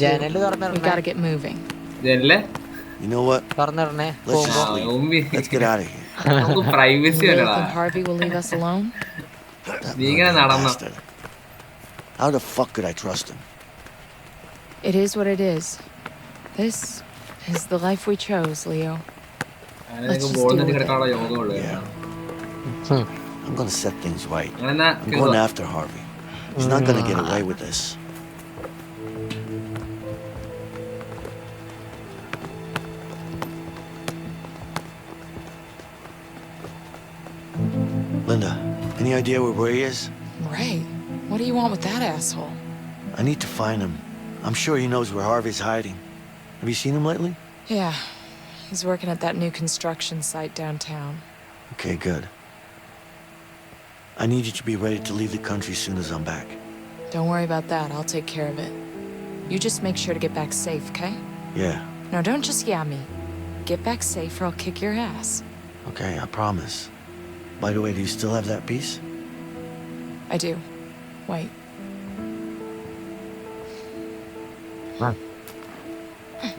to. ജനല് We തുറന്നിടണേ. gotta get moving. ജനല് You know what? തുറന്നിടണേ Let's പോകുമ്പോ. just leave. ഉമ്മി Let's get out of here. നമുക്ക് You privacy really അല്ലടാ. think Harvey will leave us alone? That നീ ഇങ്ങനെ murdering നടന്നോ? bastard. How the fuck could I trust him? It is what it is. This is the life we chose, Leo. നിനക്ക് ബോളിനെത്തി കിടക്കാനുള്ള യോഗമുള്ളൂ. I'm gonna set things right. അങ്ങനെ I'm going after Harvey. He's not gonna get away with this. Linda, any idea where he is? Ray, what do you want with that asshole? I need to find him. I'm sure he knows where Harvey's hiding. Have you seen him lately? Yeah, he's working at that new construction site downtown. Okay, good. I need you to be ready to leave the country as soon as I'm back. Don't worry about that, I'll take care of it. You just make sure to get back safe, okay? Yeah, No, don't just yeah me. Get back safe or I'll kick your ass. okay, I promise. By the way, do you still have that piece? I do. Wait.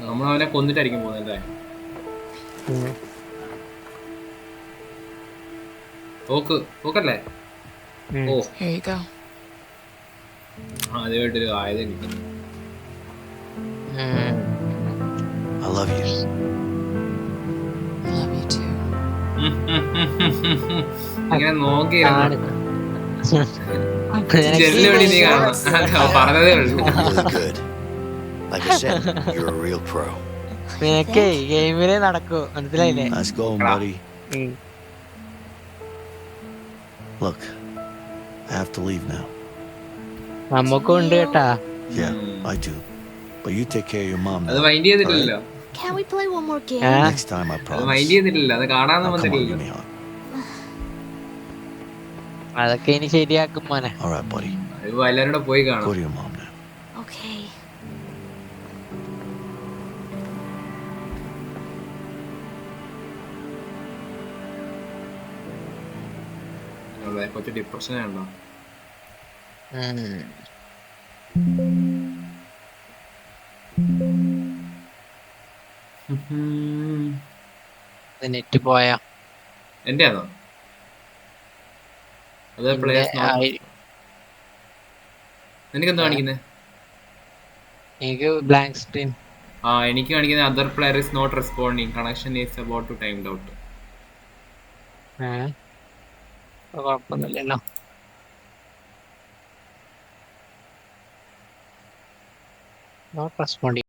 നമ്മളവനെ കൊന്നിട്ടായിരിക്കും പോകുന്നല്ലേ? തോക്കല്ലേ? Oh Here you go. ആദ്യമായിട്ടൊരു ആയുധം കിട്ടും. I love you. I love you too. ഇങ്ങനെ നോക്കിയിരുന്നു ജെല്ലുപടി നീ കാണണം. പറഞ്ഞതേ ഉള്ളൂ. Really good. Like I said, you're a real pro. നിനക്കേ ഗെയിമിലേ നടക്കൂ, മനസ്സിലായില്ലേ? Let's go, buddy. Look, I have to leave now. നമുക്കും ഉണ്ട് കേട്ടാ. Yeah, I do. But you take care of your mom അത് now. മൈൻഡ് ചെയ്തിട്ടില്ലല്ലോ. Can we play one more game? Next time, I അത് promise. Mind ചെയ്തിട്ടില്ല. അത് കാണാന്ന് Now, come on, give വന്നിട്ടില്ല. me a hug. അതൊക്കെ ഇനി ശരിയാക്കും മോനെ. All right, buddy. ഇപ്പൊ എല്ലാവരും കൂടെ പോയി കാണാം. Go to your mom now. Okay. അതെ, കുറച്ച് ഡിപ്രഷൻ ആണോ? നെറ്റ് പോയാ എന്റെ ആണോ? അത് നിനക്കെന്താ കാണിക്കുന്നത്? എനിക്ക് ബ്ലാങ്ക് സ്ക്രീൻ. എനിക്ക് കാണിക്കുന്നത് other player is not responding, connection is about to timed out. കുഴപ്പമൊന്നുമില്ലല്ലോ. Not responding.